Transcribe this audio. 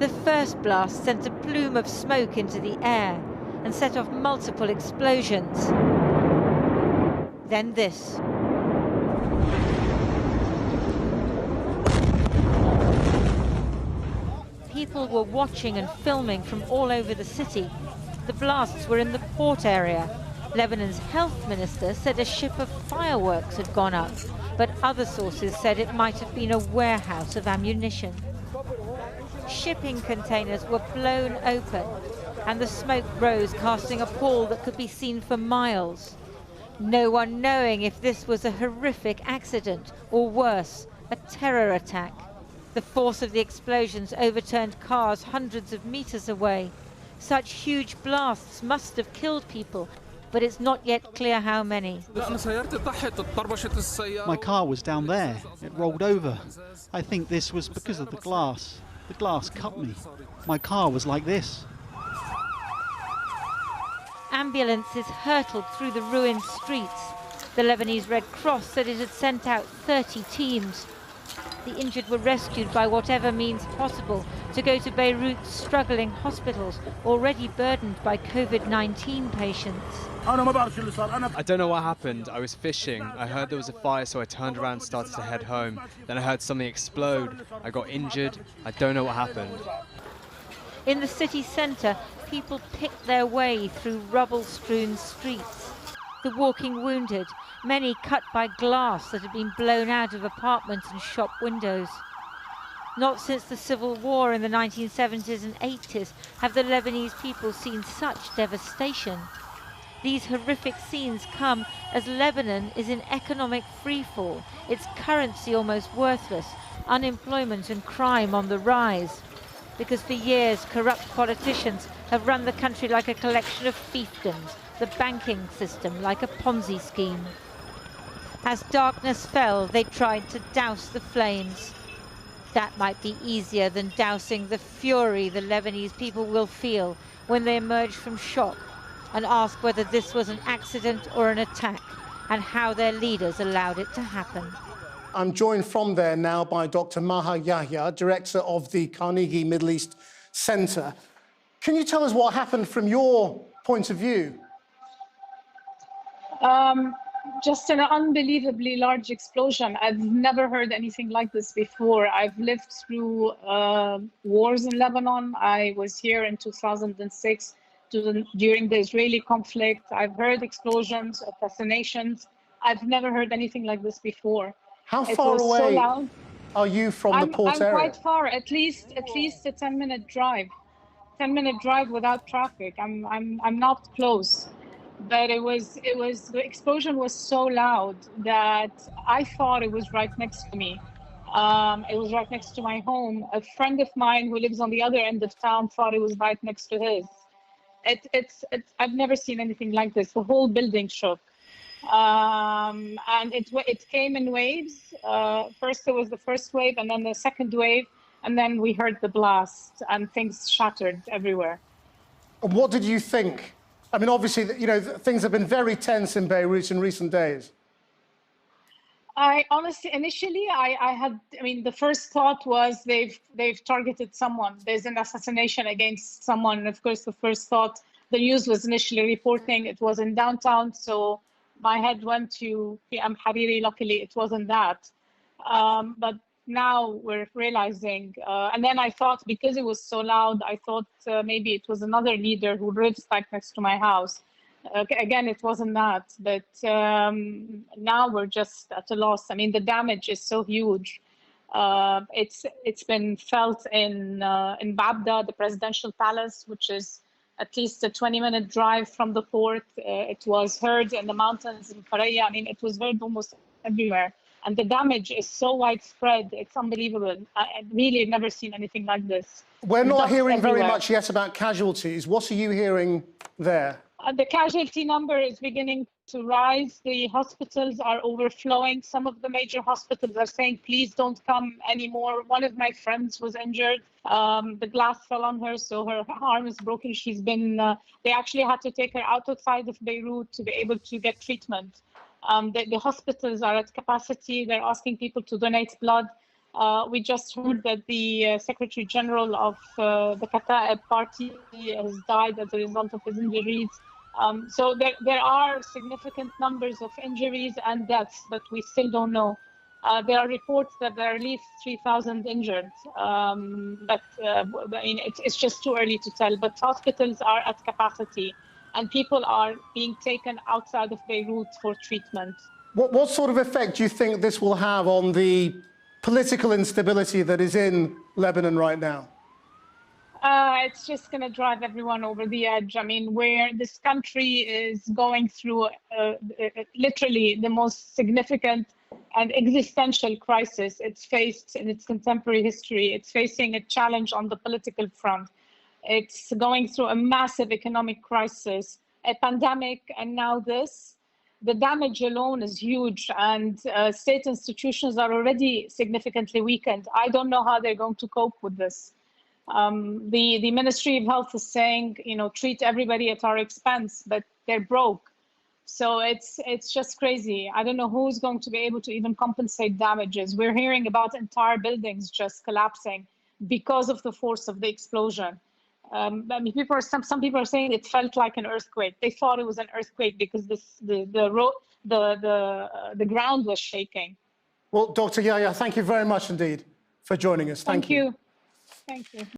The first blast sent a plume of smoke into the air and set off multiple explosions. Then this. People were watching and filming from all over the city. The blasts were in the port area. Lebanon's health minister said a ship of fireworks had gone up, but other sources said it might have been a warehouse of ammunition. Shipping containers were blown open, and the smoke rose, casting a pall that could be seen for miles. No one knowing if this was a horrific accident or worse, a terror attack. The force of the explosions overturned cars hundreds of meters away. Such huge blasts must have killed people, but it's not yet clear how many. My car was down there. It rolled over. I think this was because of the glass. The glass cut me. My car was like this. Ambulances hurtled through the ruined streets. The Lebanese Red Cross said it had sent out 30 teams. The injured were rescued by whatever means possible to go to Beirut's struggling hospitals, already burdened by COVID-19 patients. I don't know what happened. I was fishing. I heard there was a fire, so I turned around and started to head home. Then I heard something explode. I got injured. I don't know what happened. In the city centre, people picked their way through rubble-strewn streets. The walking wounded, many cut by glass that had been blown out of apartments and shop windows. Not since the civil war in the 1970s and 80s have the Lebanese people seen such devastation. These horrific scenes come as Lebanon is in economic freefall, its currency almost worthless, unemployment and crime on the rise. Because for years, corrupt politicians have run the country like a collection of fiefdoms, the banking system like a Ponzi scheme. As darkness fell, they tried to douse the flames. That might be easier than dousing the fury the Lebanese people will feel when they emerge from shock and ask whether this was an accident or an attack, and how their leaders allowed it to happen. I'm joined from there now by Dr. Maha Yahya, director of the Carnegie Middle East Center. Can you tell us what happened from your point of view? Just an unbelievably large explosion. I've never heard anything like this before. I've lived through wars in Lebanon. I was here in 2006 during the Israeli conflict. I've heard explosions, assassinations. I've never heard anything like this before. How far away are you from the port area? I'm quite far, at least a 10-minute drive. 10-minute drive without traffic. I'm not close. But the explosion was so loud that I thought it was right next to me. It was right next to my home. A friend of mine who lives on the other end of town thought it was right next to his. I've never seen anything like this. The whole building shook. And it came in waves. First there was the first wave, and then the second wave, and then we heard the blast, and things shattered everywhere. And what did you think? I mean, obviously, you know, things have been very tense in Beirut in recent days. I honestly, initially, I mean, the first thought was they've targeted someone. There's an assassination against someone. And of course, the first thought, the news was initially reporting it was in downtown. So my head went to PM Hariri. Luckily, it wasn't that. But now we're realizing, and then I thought, because it was so loud, I thought maybe it was another leader who lives right next to my house. Again, it wasn't that, but now we're just at a loss. I mean, the damage is so huge. It's been felt in Babda, the presidential palace, which is at least a 20-minute drive from the port. It was heard in the mountains in Faraya. I mean, it was heard almost everywhere. And the damage is so widespread, it's unbelievable. I really never seen anything like this. We're not hearing very much yet about casualties. What are you hearing there? The casualty number is beginning to rise. The hospitals are overflowing. Some of the major hospitals are saying, please don't come anymore. One of my friends was injured. The glass fell on her, so her arm is broken. She's been, they actually had to take her outside of Beirut to be able to get treatment. The hospitals are at capacity. They're asking people to donate blood. We just heard that the Secretary General of the Kataeb Party has died as a result of his injuries. So there are significant numbers of injuries and deaths, but we still don't know. There are reports that there are at least 3,000 injured, but I mean, it's just too early to tell. But hospitals are at capacity, and people are being taken outside of Beirut for treatment. What sort of effect do you think this will have on the political instability that is in Lebanon right now? It's just going to drive everyone over the edge. I mean, where this country is going through literally the most significant and existential crisis it's faced in its contemporary history. It's facing a challenge on the political front. It's going through a massive economic crisis, a pandemic, and now this. The damage alone is huge, and state institutions are already significantly weakened. I don't know how they're going to cope with this. The Ministry of Health is saying, treat everybody at our expense, but they're broke. So it's just crazy. I don't know who's going to be able to even compensate damages. We're hearing about entire buildings just collapsing because of the force of the explosion. I mean, some people are saying it felt like an earthquake. They thought it was an earthquake because the ground was shaking. Well, Dr. Yahya, thank you very much indeed for joining us. Thank you. Thank you.